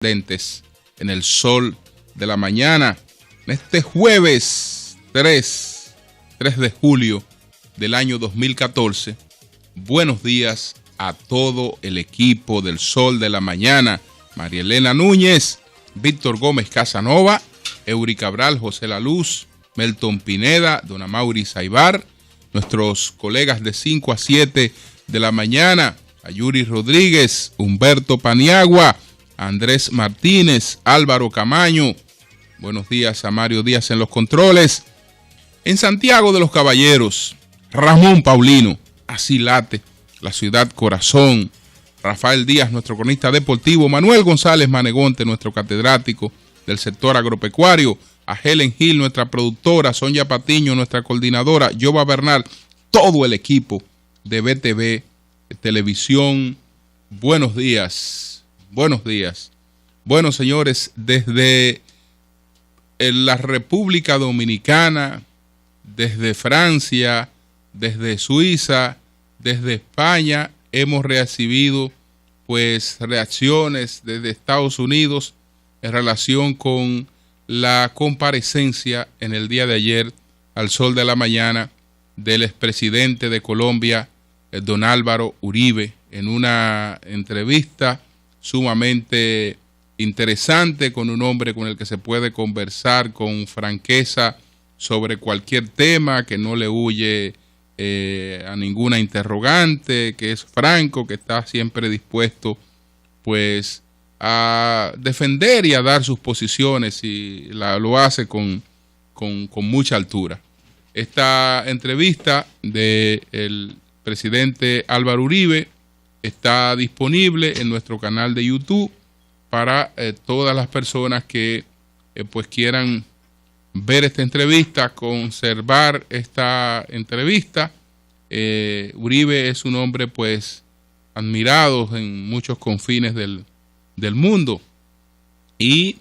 Dentes en el sol de la mañana, en este jueves 3 de julio del año 2014. Buenos días a todo el equipo del Sol de la Mañana. María Elena Núñez, Víctor Gómez Casanova, Eury Cabral, José La Luz, Melton Pineda, Don Amaury Saibar, nuestros colegas de 5 a 7 de la mañana, Ayuri Rodríguez, Humberto Paniagua, Andrés Martínez, Álvaro Camaño. Buenos días a Mario Díaz en los controles. En Santiago de los Caballeros, Ramón Paulino, así late la ciudad corazón. Rafael Díaz, nuestro cronista deportivo. Manuel González Manegonte, nuestro catedrático del sector agropecuario. A Helen Gil, nuestra productora. Sonia Patiño, nuestra coordinadora. Jova Bernal, todo el equipo de BTV Televisión. Buenos días. Buenos días. Bueno, señores, desde la República Dominicana, desde Francia, desde Suiza, desde España, hemos recibido pues reacciones desde Estados Unidos en relación con la comparecencia en el día de ayer al Sol de la Mañana del expresidente de Colombia, don Álvaro Uribe, en una entrevista sumamente interesante con un hombre con el que se puede conversar con franqueza sobre cualquier tema, que no le huye a ninguna interrogante, que es franco, que está siempre dispuesto pues a defender y a dar sus posiciones, y lo hace con mucha altura. Esta entrevista del presidente Álvaro Uribe está disponible en nuestro canal de YouTube para todas las personas que pues quieran ver esta entrevista, conservar esta entrevista. Uribe es un hombre pues admirado en muchos confines del mundo, y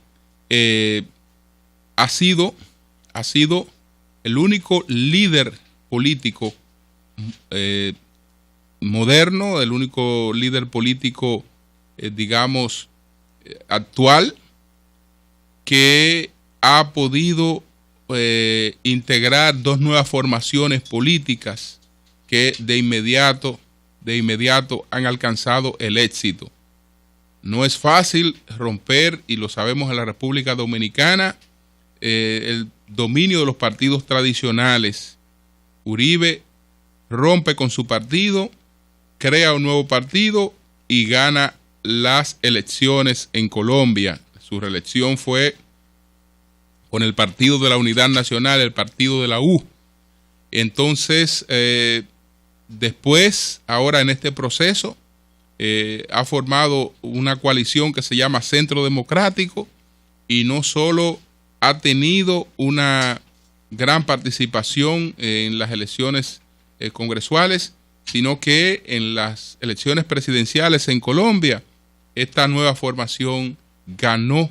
ha sido el único líder político moderno, el único líder político digamos actual que ha podido integrar dos nuevas formaciones políticas que de inmediato han alcanzado el éxito. No es fácil romper, y lo sabemos en la República Dominicana, el dominio de los partidos tradicionales. Uribe rompe con su partido, crea un nuevo partido y gana las elecciones en Colombia. Su reelección fue con el Partido de la Unidad Nacional, el partido de la U. Entonces, después, ahora en este proceso, ha formado una coalición que se llama Centro Democrático, y no solo ha tenido una gran participación en las elecciones congresuales, sino que en las elecciones presidenciales en Colombia, esta nueva formación ganó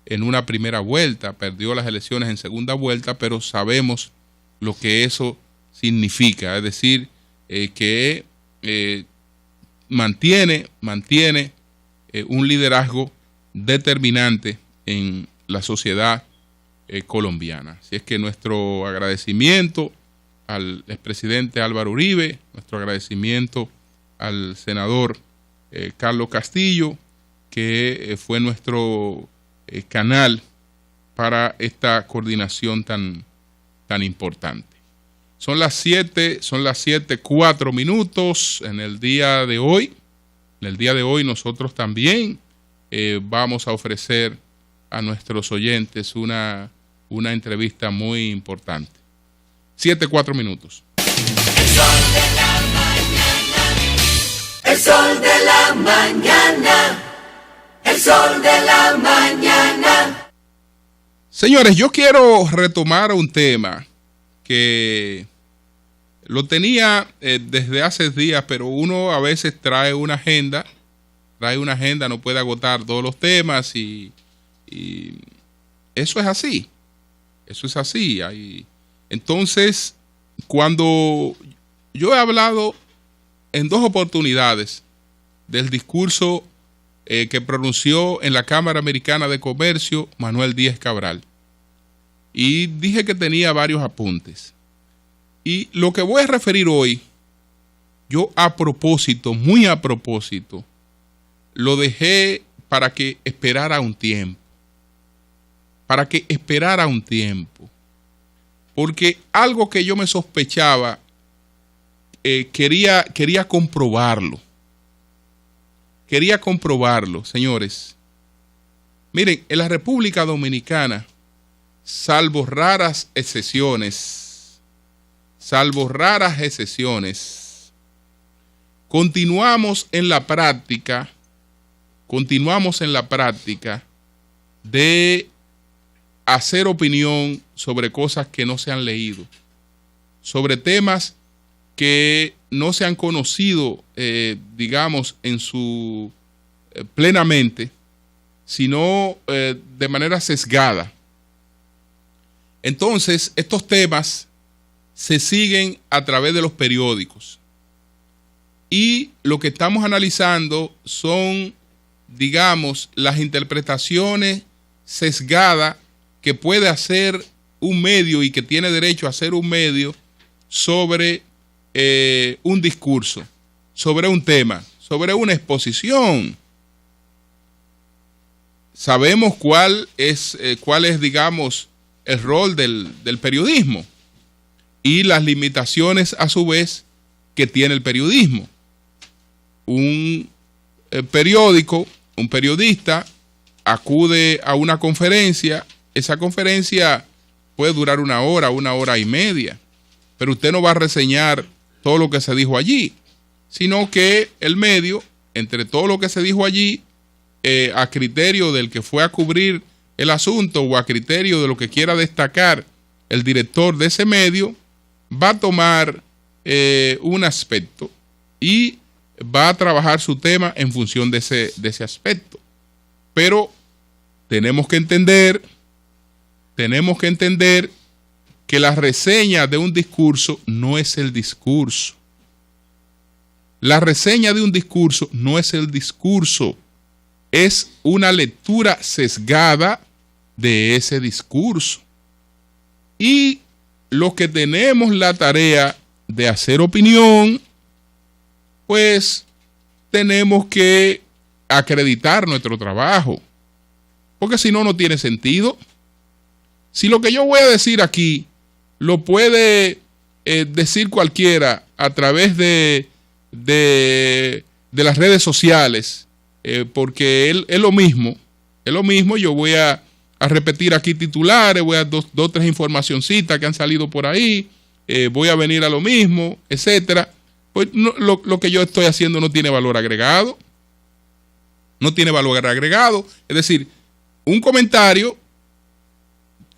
en una primera vuelta, perdió las elecciones en segunda vuelta, pero sabemos lo que eso significa, es decir, que mantiene un liderazgo determinante en la sociedad colombiana. Así es que nuestro agradecimiento al expresidente Álvaro Uribe, nuestro agradecimiento al senador Carlos Castillo, que fue nuestro canal para esta coordinación tan importante. Son las 7:04 en el día de hoy. En el día de hoy nosotros también vamos a ofrecer a nuestros oyentes una entrevista muy importante. 7:04. El Sol de la mañana. El Sol de la mañana. El Sol de la mañana. Señores, yo quiero retomar un tema que lo tenía desde hace días, pero uno a veces trae una agenda, no puede agotar todos los temas, y eso es así. Entonces, cuando yo he hablado en dos oportunidades del discurso que pronunció en la Cámara Americana de Comercio Manuel Díaz Cabral. Y dije que tenía varios apuntes. Y lo que voy a referir hoy, yo a propósito, muy a propósito, lo dejé para que esperara un tiempo. Para que esperara un tiempo. Porque algo que yo me sospechaba, quería comprobarlo. Quería comprobarlo, señores. Miren, en la República Dominicana, salvo raras excepciones, continuamos en la práctica de hacer opinión sobre cosas que no se han leído, sobre temas que no se han conocido, digamos, en su plenamente, sino de manera sesgada. Entonces, estos temas se siguen a través de los periódicos. Y lo que estamos analizando son, digamos, las interpretaciones sesgadas que puede hacer un medio y que tiene derecho a hacer un medio sobre un discurso, sobre un tema, sobre una exposición. Sabemos cuál es, digamos, el rol del periodismo y las limitaciones a su vez que tiene el periodismo. Un periódico, un periodista acude a una conferencia, esa conferencia puede durar 1 hora, 1 hora y media, pero usted no va a reseñar todo lo que se dijo allí, sino que el medio, entre todo lo que se dijo allí, a criterio del que fue a cubrir el asunto o a criterio de lo que quiera destacar el director de ese medio, va a tomar un aspecto y va a trabajar su tema en función de ese aspecto. Pero tenemos que entender que la reseña de un discurso no es el discurso. La reseña de un discurso no es el discurso. Es una lectura sesgada de ese discurso. Y los que tenemos la tarea de hacer opinión, pues tenemos que acreditar nuestro trabajo. Porque si no, no tiene sentido. Si lo que yo voy a decir aquí lo puede decir cualquiera a través de las redes sociales, porque es lo mismo, yo voy a repetir aquí titulares, voy a dar dos, tres informacioncitas que han salido por ahí, voy a venir a lo mismo, etcétera. Pues no, lo que yo estoy haciendo no tiene valor agregado. No tiene valor agregado. Es decir, un comentario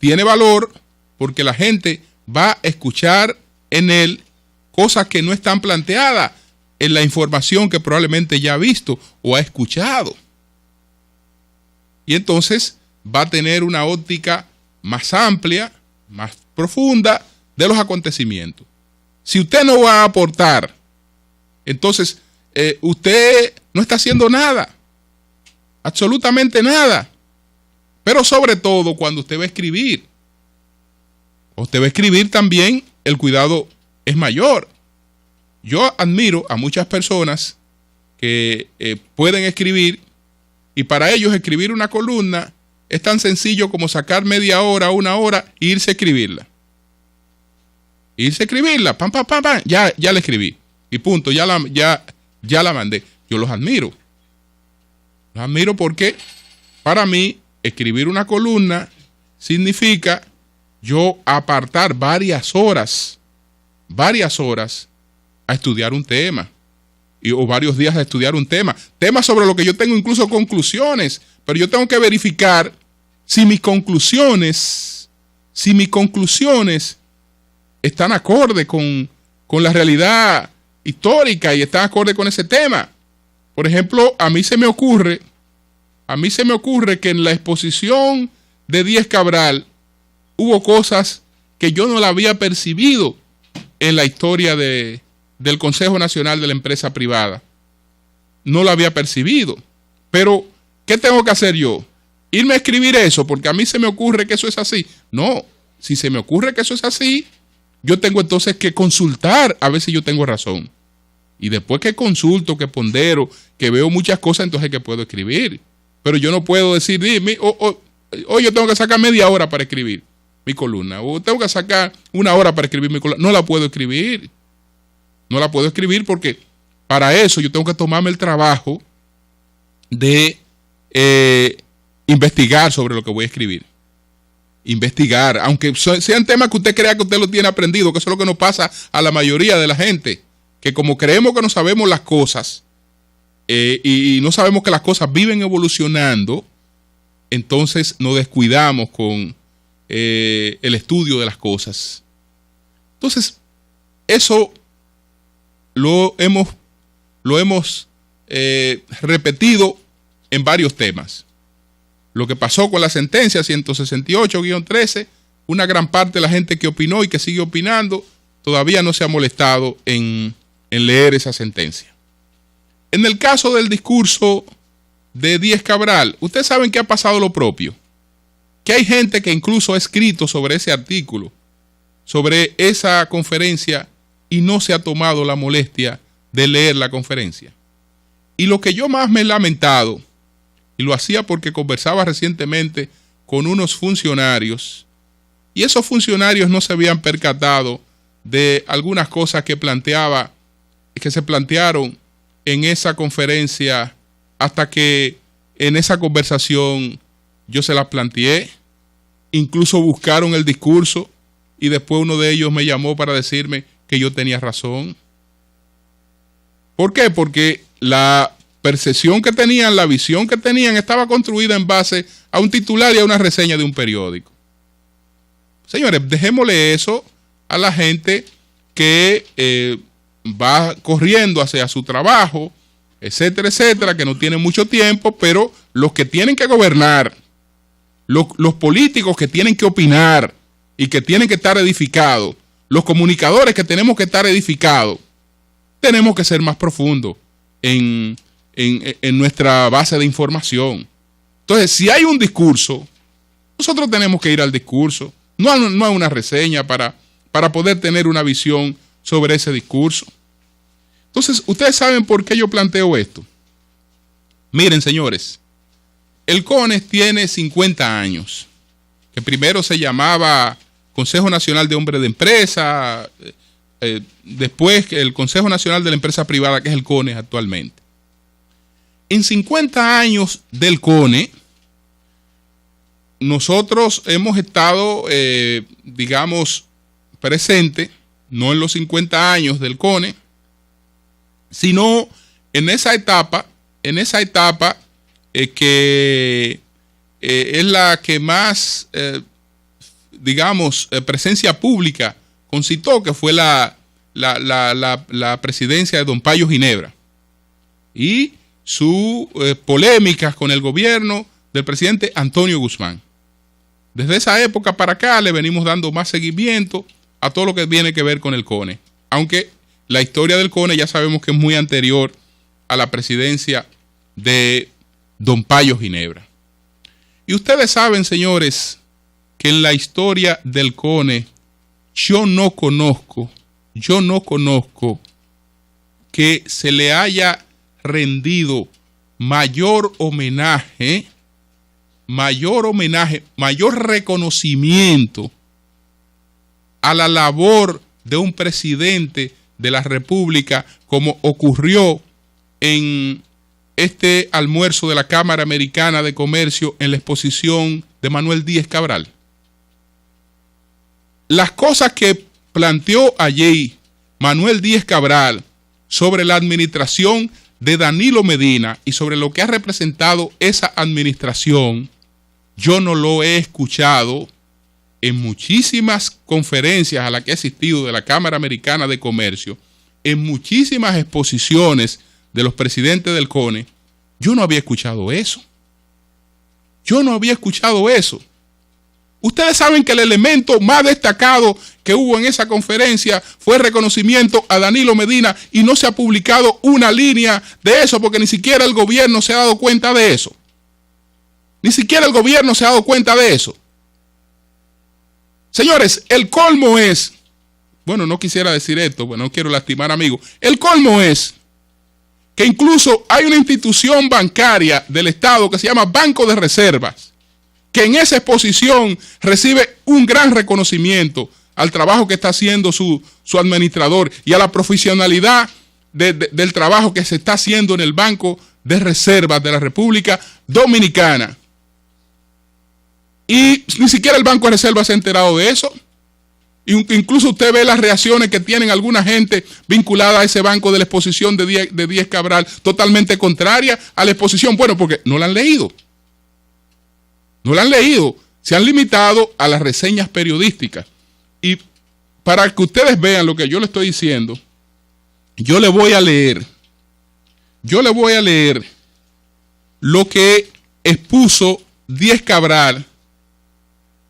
tiene valor porque la gente va a escuchar en él cosas que no están planteadas en la información que probablemente ya ha visto o ha escuchado. Y entonces va a tener una óptica más amplia, más profunda de los acontecimientos. Si usted no va a aportar, entonces usted no está haciendo nada, absolutamente nada. Pero sobre todo cuando usted va a escribir. Usted va a escribir también, el cuidado es mayor. Yo admiro a muchas personas que pueden escribir y para ellos escribir una columna es tan sencillo como sacar media hora, 1 hora e irse a escribirla. Pam, pam, pam, pam, ya la escribí. Y punto, ya la mandé. Yo los admiro. Los admiro porque para mí escribir una columna significa yo apartar varias horas a estudiar un tema o varios días a estudiar un tema sobre lo que yo tengo incluso conclusiones, pero yo tengo que verificar si mis conclusiones están acorde con la realidad histórica y están acorde con ese tema. Por ejemplo, a mí se me ocurre que en la exposición de Díaz Cabral hubo cosas que yo no la había percibido en la historia del Consejo Nacional de la Empresa Privada. No la había percibido. Pero, ¿qué tengo que hacer yo? ¿Irme a escribir eso porque a mí se me ocurre que eso es así? No, si se me ocurre que eso es así, yo tengo entonces que consultar a ver si yo tengo razón. Y después que consulto, que pondero, que veo muchas cosas, entonces que puedo escribir. Pero yo no puedo decir, hoy yo tengo que sacar media hora para escribir mi columna, o tengo que sacar una hora para escribir mi columna. No la puedo escribir. No la puedo escribir porque para eso yo tengo que tomarme el trabajo de investigar sobre lo que voy a escribir. Investigar, aunque sean temas que usted crea que usted lo tiene aprendido, que eso es lo que nos pasa a la mayoría de la gente, que como creemos que no sabemos las cosas y no sabemos que las cosas viven evolucionando, entonces nos descuidamos con el estudio de las cosas. Entonces, eso lo hemos repetido en varios temas. Lo que pasó con la sentencia 168-13, una gran parte de la gente que opinó y que sigue opinando todavía no se ha molestado en leer esa sentencia. En el caso del discurso de Díez Cabral, ustedes saben que ha pasado lo propio, que hay gente que incluso ha escrito sobre ese artículo, sobre esa conferencia, y no se ha tomado la molestia de leer la conferencia. Y lo que yo más me he lamentado, y lo hacía porque conversaba recientemente con unos funcionarios, y esos funcionarios no se habían percatado de algunas cosas que se plantearon en esa conferencia, hasta que en esa conversación yo se las planteé. Incluso buscaron el discurso y después uno de ellos me llamó para decirme que yo tenía razón. ¿Por qué? Porque la percepción que tenían, la visión que tenían, estaba construida en base a un titular y a una reseña de un periódico. Señores, dejémosle eso a la gente que va corriendo hacia su trabajo, etcétera, etcétera, que no tiene mucho tiempo, pero los que tienen que gobernar, los políticos que tienen que opinar y que tienen que estar edificados, los comunicadores que tenemos que estar edificados, tenemos que ser más profundos en nuestra base de información. Entonces, si hay un discurso, nosotros tenemos que ir al discurso, no a una reseña para poder tener una visión sobre ese discurso. Entonces, ustedes saben por qué yo planteo esto. Miren, señores, el CONES tiene 50 años, que primero se llamaba Consejo Nacional de Hombres de Empresa, después el Consejo Nacional de la Empresa Privada, que es el CONES actualmente. En 50 años del CONES, nosotros hemos estado, digamos, presentes, no en los 50 años del CONES, sino en esa etapa que es la que más, digamos, presencia pública concitó, que fue la presidencia de don Payo Ginebra y sus polémicas con el gobierno del presidente Antonio Guzmán. Desde esa época para acá le venimos dando más seguimiento a todo lo que tiene que ver con el CONES, aunque la historia del CONES ya sabemos que es muy anterior a la presidencia de don Payo Ginebra. Y ustedes saben, señores, que en la historia del CONES yo no conozco que se le haya rendido mayor homenaje, mayor reconocimiento a la labor de un presidente de la República, como ocurrió en este almuerzo de la Cámara Americana de Comercio en la exposición de Manuel Díez Cabral. Las cosas que planteó allí Manuel Díez Cabral sobre la administración de Danilo Medina y sobre lo que ha representado esa administración, yo no lo he escuchado en muchísimas conferencias a las que he asistido de la Cámara Americana de Comercio, en muchísimas exposiciones de los presidentes del CONES. Yo no había escuchado eso. Ustedes saben que el elemento más destacado que hubo en esa conferencia fue el reconocimiento a Danilo Medina y no se ha publicado una línea de eso porque ni siquiera el gobierno se ha dado cuenta de eso. Ni siquiera el gobierno se ha dado cuenta de eso. Señores, el colmo es, bueno, no quisiera decir esto, bueno, no quiero lastimar amigos. El colmo es que incluso hay una institución bancaria del Estado que se llama Banco de Reservas, que en esa exposición recibe un gran reconocimiento al trabajo que está haciendo su administrador y a la profesionalidad del trabajo que se está haciendo en el Banco de Reservas de la República Dominicana. Y ni siquiera el Banco de Reservas se ha enterado de eso. Incluso usted ve las reacciones que tienen alguna gente vinculada a ese banco de la exposición de Díez Cabral, totalmente contraria a la exposición. Bueno, porque no la han leído. No la han leído. Se han limitado a las reseñas periodísticas. Y para que ustedes vean lo que yo le estoy diciendo, yo le voy a leer lo que expuso Díez Cabral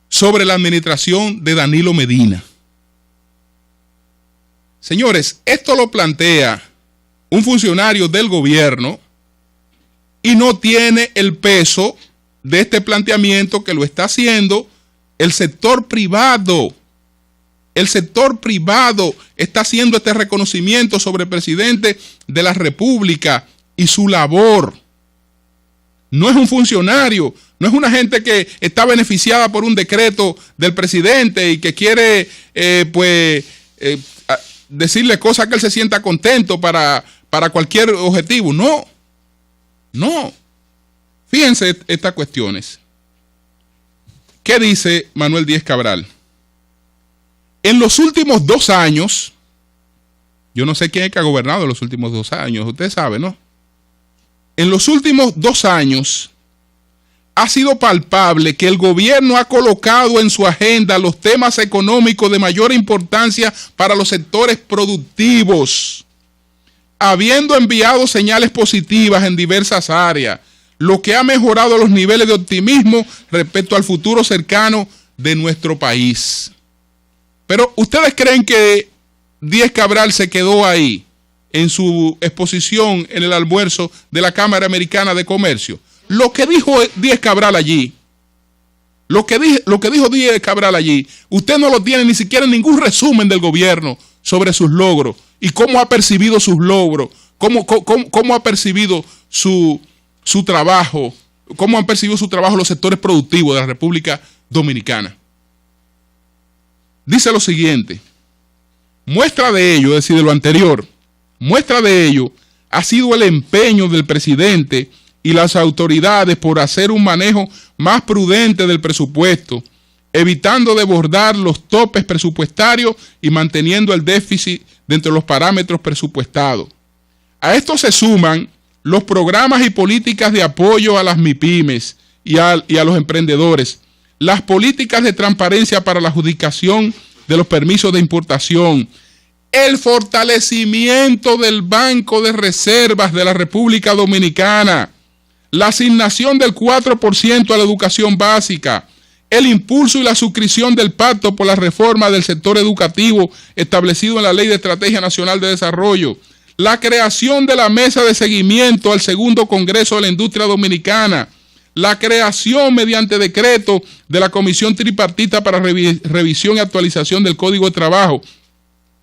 sobre la administración de Danilo Medina. Señores, esto lo plantea un funcionario del gobierno y no tiene el peso de este planteamiento que lo está haciendo el sector privado. El sector privado está haciendo este reconocimiento sobre el presidente de la República y su labor. No es un funcionario, no es una gente que está beneficiada por un decreto del presidente y que quiere decirle cosas que él se sienta contento para cualquier objetivo. No. Fíjense estas cuestiones. ¿Qué dice Manuel Díez Cabral? En los últimos 2 años, yo no sé quién es que ha gobernado en los últimos 2 años, usted sabe, ¿no? En los últimos 2 años ha sido palpable que el gobierno ha colocado en su agenda los temas económicos de mayor importancia para los sectores productivos, habiendo enviado señales positivas en diversas áreas, lo que ha mejorado los niveles de optimismo respecto al futuro cercano de nuestro país. Pero ¿ustedes creen que Díez Cabral se quedó ahí en su exposición en el almuerzo de la Cámara Americana de Comercio? Lo que dijo Díez Cabral allí, lo que dijo Díez Cabral allí, usted no lo tiene ni siquiera en ningún resumen del gobierno sobre sus logros y cómo ha percibido sus logros, cómo ha percibido su trabajo, cómo han percibido su trabajo los sectores productivos de la República Dominicana. Dice lo siguiente: muestra de ello, es decir, de lo anterior, muestra de ello ha sido el empeño del presidente y las autoridades por hacer un manejo más prudente del presupuesto, evitando desbordar los topes presupuestarios y manteniendo el déficit dentro de los parámetros presupuestados. A esto se suman los programas y políticas de apoyo a las MIPYMES y a los emprendedores, las políticas de transparencia para la adjudicación de los permisos de importación, el fortalecimiento del Banco de Reservas de la República Dominicana, la asignación del 4% a la educación básica, el impulso y la suscripción del pacto por la reforma del sector educativo establecido en la Ley de Estrategia Nacional de Desarrollo, la creación de la Mesa de Seguimiento al Segundo Congreso de la Industria Dominicana, la creación mediante decreto de la Comisión Tripartita para Revisión y Actualización del Código de Trabajo,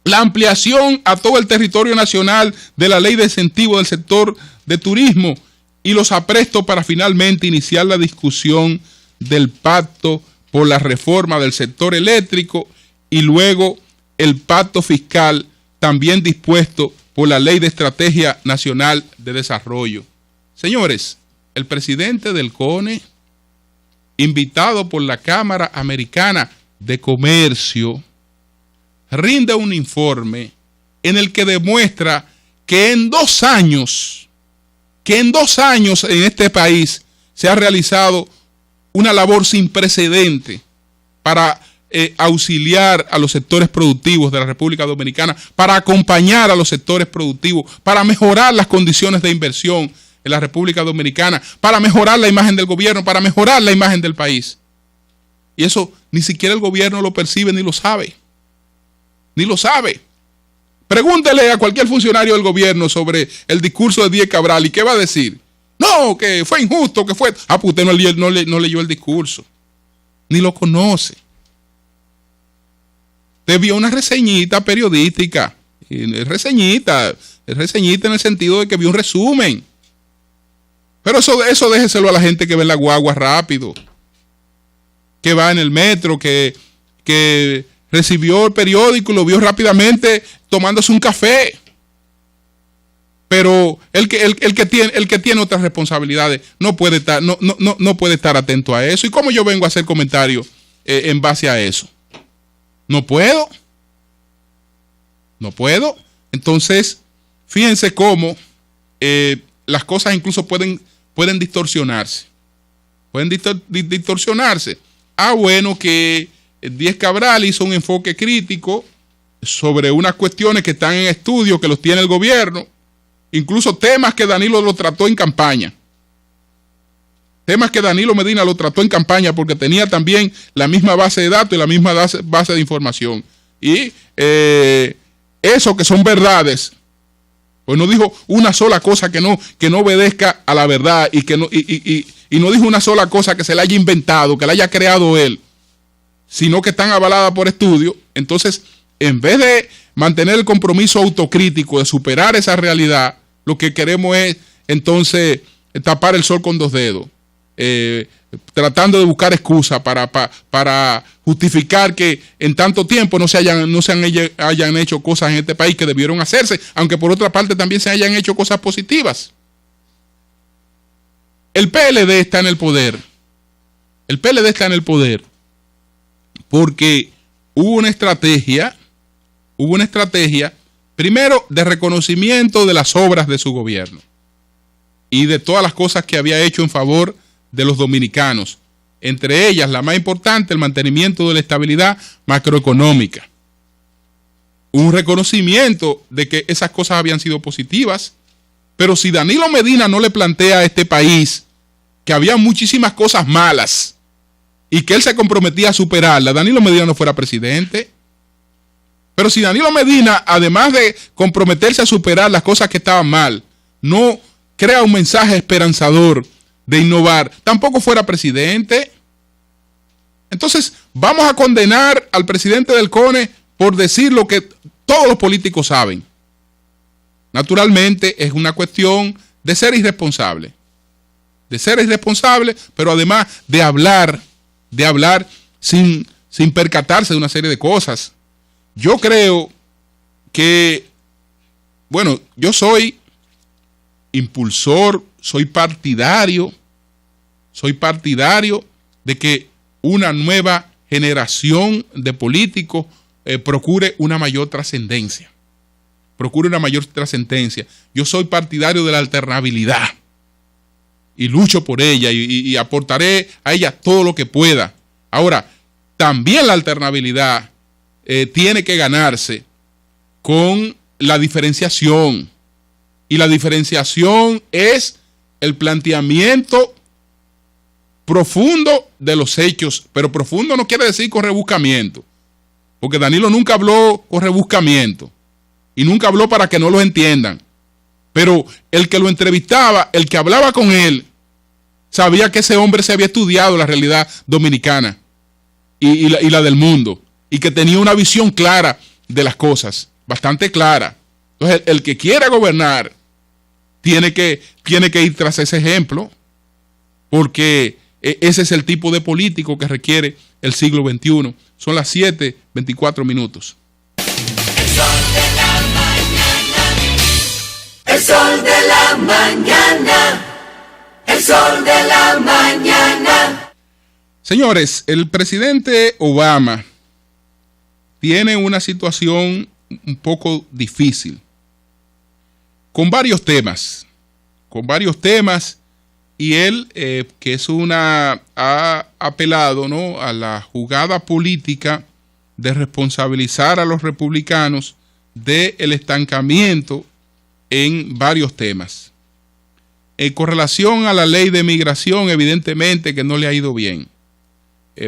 la ampliación a todo el territorio nacional de la Ley de Incentivo del sector de turismo y los aprestos para finalmente iniciar la discusión del pacto por la reforma del sector eléctrico y luego el pacto fiscal también dispuesto por la Ley de Estrategia Nacional de Desarrollo. Señores, el presidente del CONE, invitado por la Cámara Americana de Comercio, rinde un informe en el que demuestra que en 2 años en este país se ha realizado una labor sin precedente para auxiliar a los sectores productivos de la República Dominicana, para acompañar a los sectores productivos, para mejorar las condiciones de inversión en la República Dominicana, para mejorar la imagen del gobierno, para mejorar la imagen del país. Y eso ni siquiera el gobierno lo percibe ni lo sabe. Ni lo sabe. Pregúntele a cualquier funcionario del gobierno sobre el discurso de Díez Cabral y qué va a decir. No, que fue injusto, que fue... Ah, pues usted no leyó el discurso. Ni lo conoce. Te vio una reseñita periodística. Reseñita en el sentido de que vio un resumen. Pero eso déjeselo a la gente que ve la guagua rápido. Que va en el metro, que recibió el periódico y lo vio rápidamente tomándose un café. Pero el que tiene otras responsabilidades no puede estar atento a eso. ¿Y cómo yo vengo a hacer comentarios en base a eso? No puedo. Entonces, fíjense cómo las cosas incluso pueden distorsionarse. Distorsionarse. Bueno, que Díez Cabral hizo un enfoque crítico sobre unas cuestiones que están en estudio, que los tiene el gobierno. Incluso temas que Danilo lo trató en campaña. Temas que Danilo Medina lo trató en campaña porque tenía también la misma base de datos y la misma base de información. Y eso que son verdades, pues no dijo una sola cosa que no obedezca a la verdad y no dijo una sola cosa que se la haya inventado, que la haya creado él, sino que están avaladas por estudio. Entonces, en vez de mantener el compromiso autocrítico de superar esa realidad, lo que queremos es entonces tapar el sol con dos dedos, tratando de buscar excusas para justificar que en tanto tiempo no se hayan hecho cosas en este país que debieron hacerse, aunque por otra parte también se hayan hecho cosas positivas. El PLD está en el poder. El PLD está en el poder porque hubo una estrategia, primero, de reconocimiento de las obras de su gobierno y de todas las cosas que había hecho en favor de los dominicanos. Entre ellas, la más importante, el mantenimiento de la estabilidad macroeconómica. Un reconocimiento de que esas cosas habían sido positivas. Pero si Danilo Medina no le plantea a este país que había muchísimas cosas malas y que él se comprometía a superarlas, Danilo Medina no fuera presidente. Pero si Danilo Medina, además de comprometerse a superar las cosas que estaban mal, no crea un mensaje esperanzador de innovar, tampoco fuera presidente. Entonces, vamos a condenar al presidente del CONE por decir lo que todos los políticos saben. Naturalmente, es una cuestión de ser irresponsable. Pero además de hablar sin percatarse de una serie de cosas. Yo creo que, bueno, yo soy impulsor, soy partidario de que una nueva generación de políticos procure una mayor trascendencia. Yo soy partidario de la alternabilidad y lucho por ella y aportaré a ella todo lo que pueda. Ahora, también la alternabilidad tiene que ganarse con la diferenciación. Y la diferenciación es el planteamiento profundo de los hechos. Pero profundo no quiere decir con rebuscamiento. Porque Danilo nunca habló con rebuscamiento. Y nunca habló para que no lo entiendan. Pero el que lo entrevistaba, el que hablaba con él, sabía que ese hombre se había estudiado la realidad dominicana y la del mundo. Y que tenía una visión clara de las cosas. Bastante clara. Entonces, el que quiera gobernar tiene que ir tras ese ejemplo, porque ese es el tipo de político que requiere el siglo XXI. Son las 7:24. El sol de la mañana. El sol de la mañana. El sol de la mañana. Señores, el presidente Obama tiene una situación un poco difícil con varios temas, y él que ha apelado, ¿no?, a la jugada política de responsabilizar a los republicanos del estancamiento en varios temas. Con relación a la ley de migración, evidentemente que no le ha ido bien.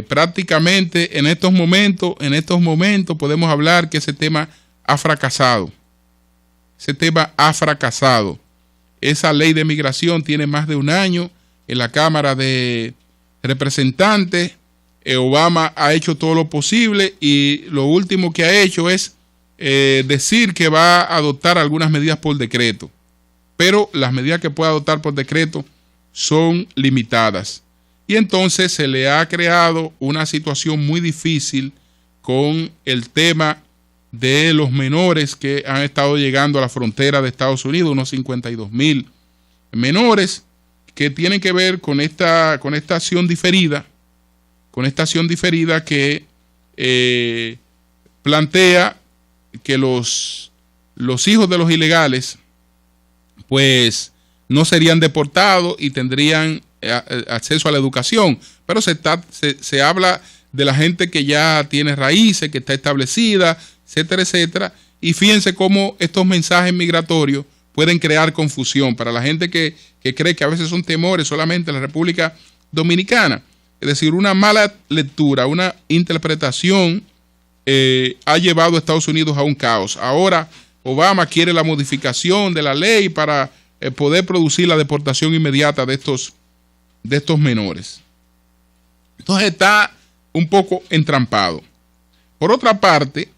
prácticamente en estos momentos podemos hablar que ese tema ha fracasado. Ese tema ha fracasado. Esa ley de migración tiene más de un año en la Cámara de Representantes. Obama ha hecho todo lo posible y lo último que ha hecho es decir que va a adoptar algunas medidas por decreto. Pero las medidas que puede adoptar por decreto son limitadas. Y entonces se le ha creado una situación muy difícil con el tema de los menores que han estado llegando a la frontera de Estados Unidos, unos 52,000 menores que tienen que ver con esta acción diferida, que plantea que los hijos de los ilegales pues no serían deportados y tendrían acceso a la educación, pero se habla de la gente que ya tiene raíces, que está establecida, etcétera, etcétera, y fíjense cómo estos mensajes migratorios pueden crear confusión para la gente que cree que a veces son temores solamente en la República Dominicana. Es decir, una mala lectura, una interpretación ha llevado a Estados Unidos a un caos. Ahora Obama quiere la modificación de la ley para poder producir la deportación inmediata de estos menores. Entonces está un poco entrampado. Por otra parte,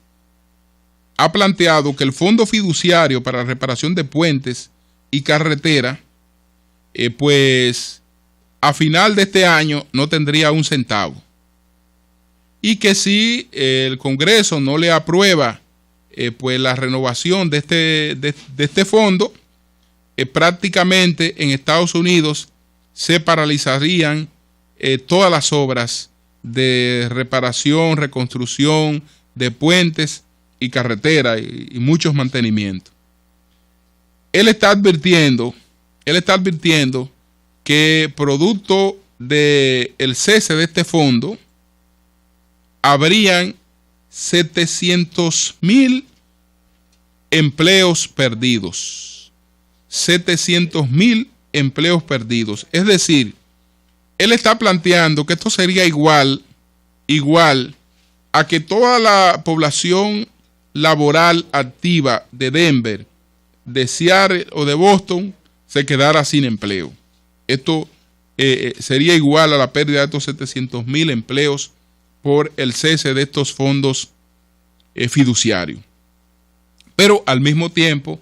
ha planteado que el Fondo Fiduciario para la Reparación de Puentes y Carreteras, pues a final de este año no tendría un centavo. Y que si el Congreso no le aprueba pues la renovación de este fondo, prácticamente en Estados Unidos se paralizarían todas las obras de reparación, reconstrucción de puentes y carreteras y muchos mantenimientos. Él está advirtiendo que producto del cese de este fondo habrían 700,000 empleos perdidos. 700,000 empleos perdidos. Es decir, él está planteando que esto sería igual a que toda la población laboral activa de Denver, de Seattle o de Boston se quedara sin empleo. Esto sería igual a la pérdida de estos 700,000 empleos por el cese de estos fondos fiduciarios. Pero al mismo tiempo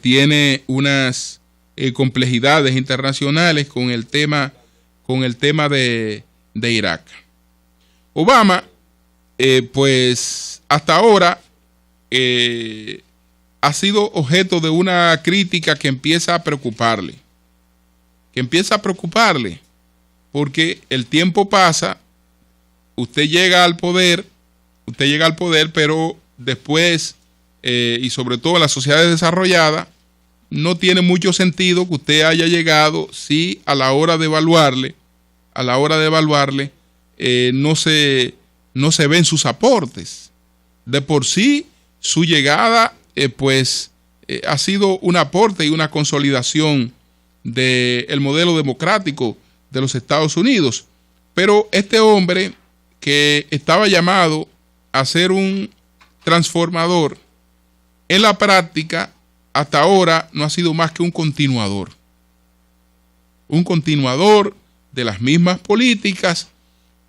tiene unas complejidades internacionales con el tema de Irak. Obama, pues hasta ahora ha sido objeto de una crítica que empieza a preocuparle. Porque el tiempo pasa, usted llega al poder, pero después, y sobre todo en las sociedades desarrolladas, no tiene mucho sentido que usted haya llegado si a la hora de evaluarle, no se ven sus aportes. De por sí, su llegada ha sido un aporte y una consolidación del modelo democrático de los Estados Unidos. Pero este hombre que estaba llamado a ser un transformador, en la práctica, hasta ahora no ha sido más que un continuador de las mismas políticas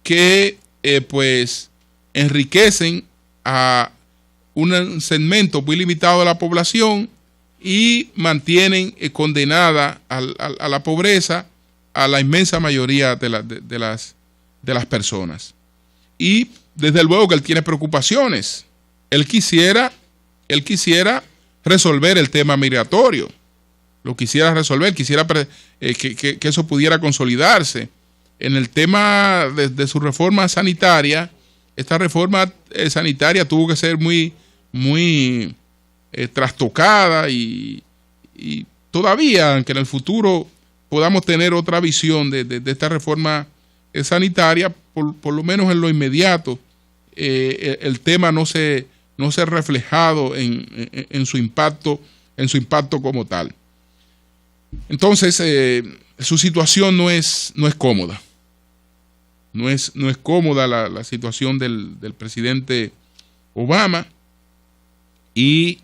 que pues enriquecen a un segmento muy limitado de la población y mantienen condenada a la pobreza a la inmensa mayoría de las personas. Y desde luego que él tiene preocupaciones. Él quisiera resolver el tema migratorio. Lo quisiera resolver, quisiera que eso pudiera consolidarse. En el tema de su reforma sanitaria, esta reforma sanitaria tuvo que ser muy trastocada y todavía, aunque en el futuro podamos tener otra visión de esta reforma sanitaria, por lo menos en lo inmediato, el tema no se ha reflejado en su impacto como tal. Entonces, su situación no es cómoda. No es cómoda la situación del presidente Obama, y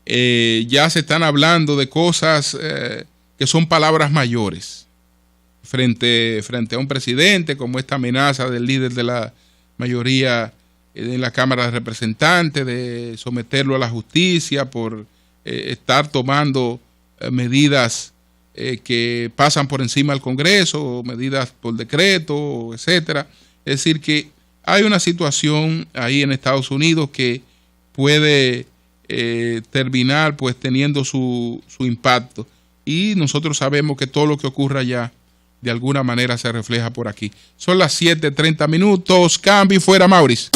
ya se están hablando de cosas que son palabras mayores frente a un presidente, como esta amenaza del líder de la mayoría en la Cámara de Representantes de someterlo a la justicia por estar tomando medidas que pasan por encima del Congreso, medidas por decreto, etcétera. Es decir, que hay una situación ahí en Estados Unidos que puede terminar pues teniendo su impacto, y nosotros sabemos que todo lo que ocurra allá de alguna manera se refleja por aquí. Son las 7:30. Cambio y fuera, Maurice.